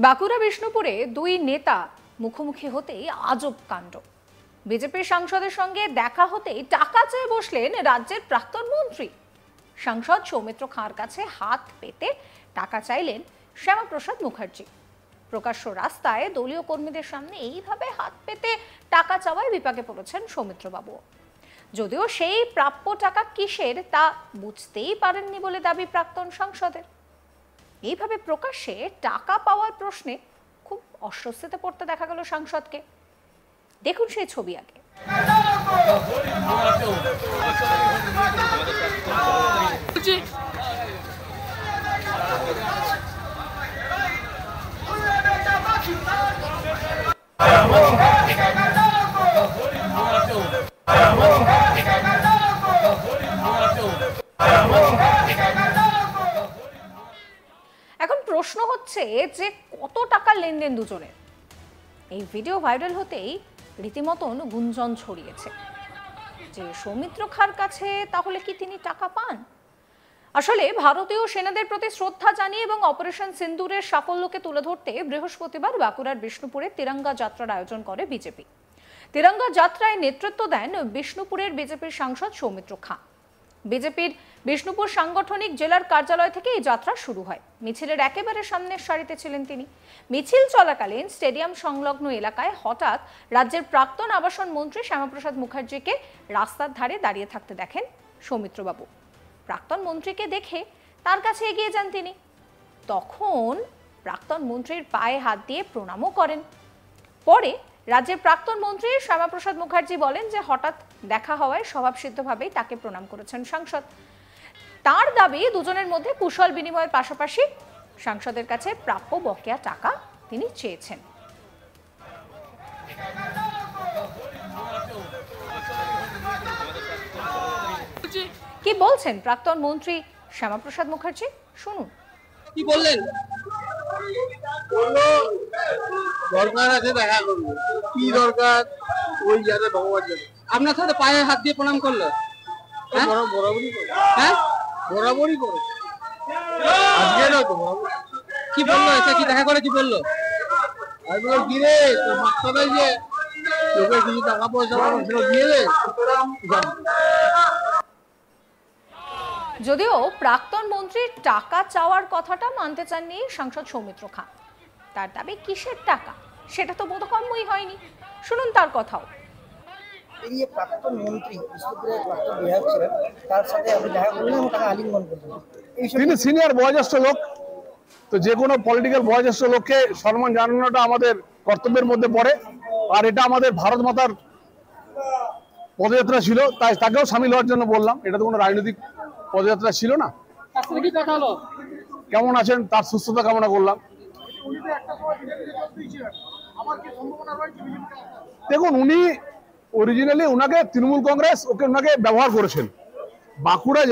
বাঁকুড়া বিষ্ণুপুরে দুই নেতা মুখোমুখি হতেই আজব কাণ্ড। বিজেপির সাংসদের সঙ্গে দেখা হতেই টাকা চেয়ে বসলেন রাজ্যের প্রাক্তন মন্ত্রী। সাংসদ সৌমিত্র খাঁর কাছে হাত পেতে টাকা চাইলেন শ্যামাপ্রসাদ মুখার্জি। প্রকাশ্য রাস্তায় দলীয় কর্মীদের সামনে এইভাবে হাত পেতে টাকা চাওয়ায় বিপাকে পড়েছেন সৌমিত্রবাবু। যদিও সেই প্রাপ্য টাকা কিসের তা বুঝতেই পারেননি বলে দাবি প্রাক্তন সাংসদের। এইভাবে প্রকাশ্যে টাকা পাওয়ার প্রশ্নে খুব অস্বস্তিতে পড়তে দেখা গেল সাংসদকে। দেখুন সেই ছবি আগে। এখন প্রশ্ন হচ্ছে যে কত টাকা লেনদেন দুজনের। এই ভিডিও ভাইরাল হতেই রীতিমতন গুঞ্জন ছড়িয়েছে যে সৌমিত্র খাঁর কাছে তাহলে কি তিনি টাকা পান। আসলে ভারতীয় সেনাদের প্রতি শ্রদ্ধা জানিয়ে এবং অপারেশন সিন্দুরের সাফল্যকে তুলে ধরতে বৃহস্পতিবার বাঁকুড়ার বিষ্ণুপুরে তিরঙ্গা যাত্রার আয়োজন করে বিজেপি। তিরঙ্গা যাত্রায় নেতৃত্ব দেন বিষ্ণুপুরের বিজেপির সাংসদ সৌমিত্র খাঁ। বিজেপির বিষ্ণুপুর সাংগঠনিক জেলার কার্যালয় থেকে এই যাত্রা শুরু হয়। মিছিলের একেবারে সামনের সারিতে ছিলেন তিনি। মিছিল চলাকালীন স্টেডিয়াম সংলগ্ন এলাকায় হঠাৎ রাজ্যের প্রাক্তন আবাসন মন্ত্রী শ্যামাপ্রসাদ মুখার্জিকে রাস্তার ধারে দাঁড়িয়ে থাকতে দেখেন সৌমিত্রবাবু। প্রাক্তন মন্ত্রীকে দেখে তার কাছে এগিয়ে যান তিনি। তখন প্রাক্তন মন্ত্রীর পায়ে হাত দিয়ে প্রণামও করেন। পরে রাজ্যের প্রাক্তন মন্ত্রী শ্যামাপ্রসাদ মুখার্জি বলেন যে হঠাৎ দেখা হওয়ায় স্বভাবসিদ্ধভাবেই তাকে প্রণাম করেছেন সাংসদ। তার দাবি দুজনের মধ্যে কুশল বিনিময়ের পাশাপাশি সাংসদের কাছে প্রাপ্য বকেয়া টাকা তিনি চেয়েছেন। কি বলছেন প্রাক্তন মন্ত্রী শ্যামাপ্রসাদ মুখার্জি, শুনুন। কি বললেন? দরকার আছে, দেখা করবো। কি দরকার ওই যাতে ভগবান জানে। আপনার সাথে পায়ে হাত দিয়ে প্রণাম করলো? বরাবরই করে। হ্যাঁ, বরাবরই করে। আজকে না তো বরাবর। কি বললো? এটা কি দেখা করে কি বললো? আমি বললাম কি রে, তোর মাস্টার যে তোকে কিছু টাকা পয়সা দিয়ে দে। যদিও প্রাক্তন মন্ত্রীর টাকা চাওয়ার কথাটা মানতে চাননি সাংসদ সৌমিত্র খাঁ। তার দাবি কিসের টাকা সেটা তো বোধগম্যই হয়নি। শুনুন তার কথাও। এই প্রাক্তন মন্ত্রী বিষ্ণুপুরের প্রাক্তন বিধায়ক ছিলেন, তার সাথে আপনি দেখা করলেন এবং তাকে আলিঙ্গন করলেন। তিনি সিনিয়র বয়োজ্যেষ্ঠ লোক, তো যে কোনো পলিটিক্যাল বয়োজ্যেষ্ঠ লোককে সম্মান জানানোটা আমাদের কর্তব্যের মধ্যে পড়ে। আর এটা আমাদের ভারত মাতার পদযাত্রা ছিল, তাই তাকেও সামিল হওয়ার জন্য বললাম। এটা তো কোনো রাজনৈতিক পদযাত্রা ছিল না। কেমন আছেন তার সুস্থতা কামনা করলাম। দেখুন, উনি অরিজিনালি ওনাকে তৃণমূল কংগ্রেস ওনাকে ব্যবহার করেছেন। বাঁকুড়া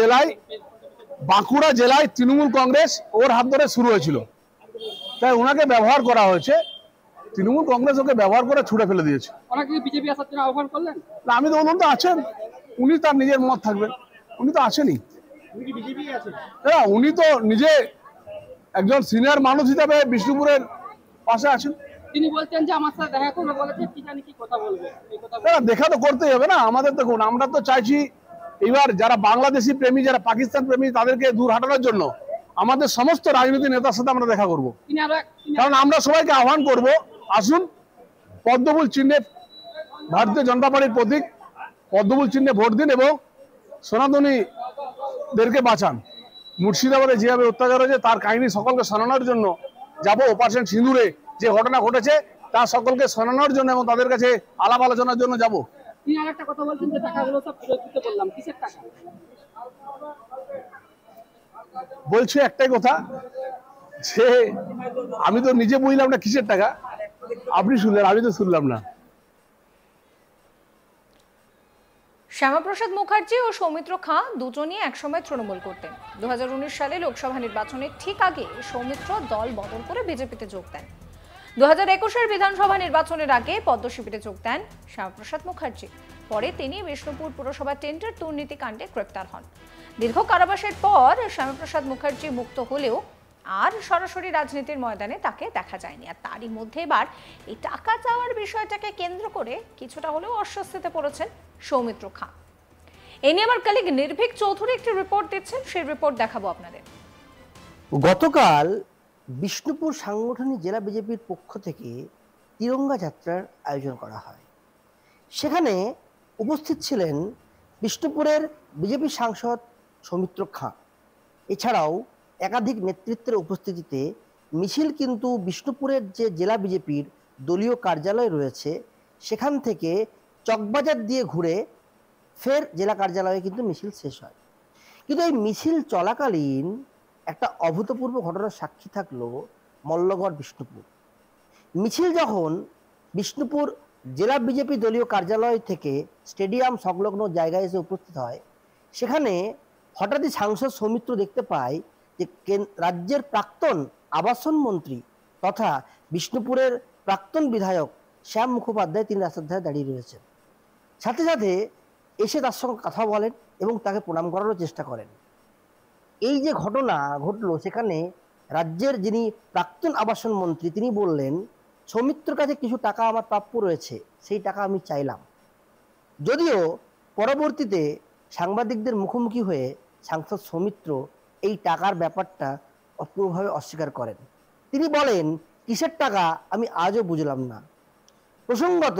জেলায় তৃণমূল কংগ্রেস ওর হাত ধরে শুরু হয়েছিল, তাই ওনাকে ব্যবহার করা হয়েছে। তৃণমূল কংগ্রেস ওকে ব্যবহার করে ছুড়ে ফেলে দিয়েছে। আমি তো বললাম তো আছেন, উনি তার নিজের মত থাকবেন, উনি তো আছেনই। হ্যাঁ, উনি তো নিজে একজন সিনিয়র মানুষ হিসাবে বিষ্ণুপুরের পাশে আছেন। তিনি বলতেন যে আমার সাথে দেখা করবে, বলেছে কি জানি কি কথা বলবে। দেখা তো করতেই হবে না আমাদের। দেখুন, আমরা তো চাইছি এবার যারা বাংলাদেশি প্রেমী, যারা পাকিস্তান প্রেমী, তাদেরকে দূর হাঁটানোর জন্য আমাদের সমস্ত রাজনৈতিক নেতার সাথে আমরা দেখা করব। কারণ আমরা সবাইকে আহ্বান করব, আসুন পদ্মফুল চিহ্নে, ভারতীয় জনতা পার্টির প্রতীক পদ্মফুল চিহ্নে ভোট দিন এবং সনাতনীদেরকে বাঁচান। মুর্শিদাবাদে যেভাবে অত্যাচার হয়েছে তার কাহিনী সকলকে শোনানোর জন্য যাব। অপারেশন সিঁদুরে যে ঘটনা ঘটেছে তা সকলকে শোনানোর জন্য এবং তাদের কাছে আলাপ আলোচনার জন্য যাব। তিনি আরেকটা কথা বলছেন যে টাকাগুলো সব ফেরত দিতে বললাম, কিসের টাকা? বলছে একটাই কথা, যে আমি তো নিজে বুঝলাম না কিসের টাকা, আপনি শুনলেন, আমি তো শুনলাম না। শ্যামাপ্রসাদ মুখার্জি ও সৌমিত্র খাঁ দুজনই একসময় তৃণমূল করতেন। 2019 সালে লোকসভা নির্বাচনের ঠিক আগে সৌমিত্র দল বদল করে বিজেপিতে যোগ দেন। 2021 বিধানসভা নির্বাচনের আগে পদ্ম শিবিরে যোগ দেন শ্যামাপ্রসাদ মুখার্জি। পরে তিনি বিষ্ণুপুর পুরসভা টেন্ডার দুর্নীতি কাণ্ডে গ্রেপ্তার হন। দীর্ঘ কারাবাসের পর শ্যামাপ্রসাদ মুখার্জি মুক্ত হলেও আর সরাসরি রাজনীতির ময়দানে তাকে দেখা যায়নি। আর তারই মধ্যে এবার এই টাকা চাওয়ার বিষয়টাকে কেন্দ্র করে কিছুটা হলেও অস্বস্তিতে পড়েছেন সৌমিত্র খাঁ। এ নিয়ে আমার কলিগ নির্ভীক চৌধুরী একটি রিপোর্ট দিচ্ছেন, সেই রিপোর্ট দেখাবো আপনাদের। গতকাল বিষ্ণুপুর সাংগঠনিক জেলা বিজেপির পক্ষ থেকে তিরঙ্গা যাত্রার আয়োজন করা হয়। সেখানে উপস্থিত ছিলেন বিষ্ণুপুরের বিজেপি সাংসদ সৌমিত্র খাঁ। এছাড়াও একাধিক নেতৃত্বের উপস্থিতিতে মিছিল কিন্তু বিষ্ণুপুরের যে জেলা বিজেপির দলীয় কার্যালয় রয়েছে সেখান থেকে চকবাজার দিয়ে ঘুরে ফের জেলা কার্যালয়ে কিন্তু মিছিল শেষ হয়। কিন্তু এই মিছিল চলাকালীন একটা অভূতপূর্ব ঘটনার সাক্ষী থাকলো মল্লগড় বিষ্ণুপুর। মিছিল যখন বিষ্ণুপুর জেলা বিজেপি দলীয় কার্যালয় থেকে স্টেডিয়াম সংলগ্ন জায়গায় এসে উপস্থিত হয়, সেখানে হঠাৎই সাংসদ সৌমিত্র দেখতে পায় যে রাজ্যের প্রাক্তন আবাসন মন্ত্রী তথা বিষ্ণুপুরের প্রাক্তন বিধায়ক শ্যাম মুখোপাধ্যায় তিনি রাস্তার ধারে দাঁড়িয়ে রয়েছেন। সাথে সাথে এসে তার সঙ্গে কথা বলেন এবং তাকে প্রণাম করারও চেষ্টা করেন। এই যে ঘটনা ঘটলো সেখানে রাজ্যের যিনি প্রাক্তন আবাসন মন্ত্রী তিনি বললেন, সৌমিত্রর কাছে কিছু টাকা আমার প্রাপ্য রয়েছে, সেই টাকা আমি চাইলাম। যদিও পরবর্তীতে সাংবাদিকদের মুখোমুখি হয়ে সাংসদ সৌমিত্র এই টাকার ব্যাপারটা অপূর্বভাবে অস্বীকার করেন। তিনি বলেন, কিসের টাকা আমি আজও বুঝলাম না। প্রসঙ্গত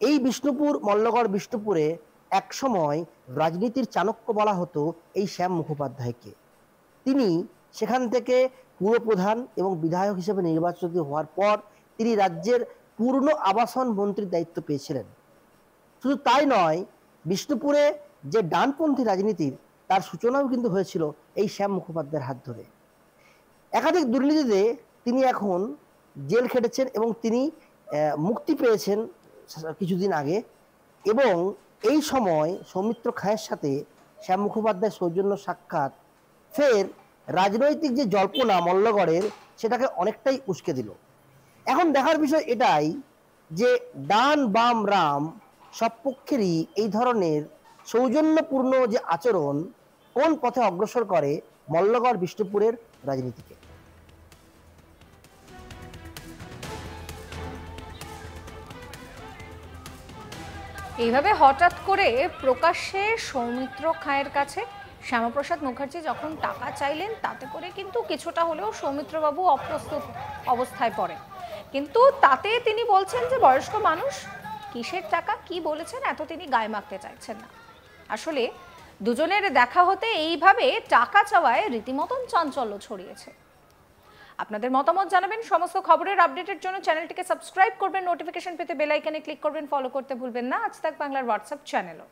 এই বিষ্ণুপুর মল্লগড় বিষ্ণুপুরে একসময় রাজনীতির চাণক্য বলা হতো এই শ্যাম মুখোপাধ্যায়কে। তিনি সেখান থেকে পুরপ্রধান এবং বিধায়ক হিসেবে নির্বাচিত হওয়ার পর তিনি রাজ্যের পূর্ণ আবাসন মন্ত্রীর দায়িত্ব পেয়েছিলেন। শুধু তাই নয়, বিষ্ণুপুরে যে ডানপন্থী রাজনীতির তার সূচনাও কিন্তু হয়েছিল এই শ্যাম মুখোপাধ্যায়ের হাত ধরে। একাধিক দুর্নীতিতে তিনি এখন জেল খেটেছেন এবং তিনি মুক্তি পেয়েছেন কিছুদিন আগে। এবং এই সময় সৌমিত্র খাঁয়ের সাথে শ্যাম মুখোপাধ্যায় সৌজন্য সাক্ষাৎ ফের রাজনৈতিক যে জল্পনা মল্লগড়ের সেটাকে অনেকটাই উস্কে দিল। এখন দেখার বিষয় এটাই যে ডান বাম রাম সব পক্ষেরই এই ধরনের সৌজন্যপূর্ণ যে আচরণ কোন পথে অগ্রসর করে মল্লগড় বিষ্ণুপুরের রাজনীতিকে। এইভাবে হঠাৎ করে প্রকাশ্যে সৌমিত্র খাঁয়ের কাছে শ্যামাপ্রসাদ মুখার্জি যখন টাকা চাইলেন, তাতে করে কিন্তু কিছুটা হলেও সৌমিত্রবাবু অপ্রস্তুত অবস্থায় পড়েন। কিন্তু তাতে তিনি বলছেন যে বয়স্ক মানুষ, কিসের টাকা কি বলেছেন এত তিনি গায়ে মাখতে চাইছেন না। আসলে দুজনের দেখা হতে এইভাবে টাকা চাওয়ায় রীতিমতন চাঞ্চল্য ছড়িয়েছে। আপনাদের মতামত জানাবেন। সমস্ত খবরের আপডেটের জন্য চ্যানেলটিকে সাবস্ক্রাইব করবেন, নোটিফিকেশন পেতে বেল আইকনে ক্লিক করবেন, ফলো করতে ভুলবেন না আজ তাক বাংলার হোয়াটসঅ্যাপ চ্যানেলও।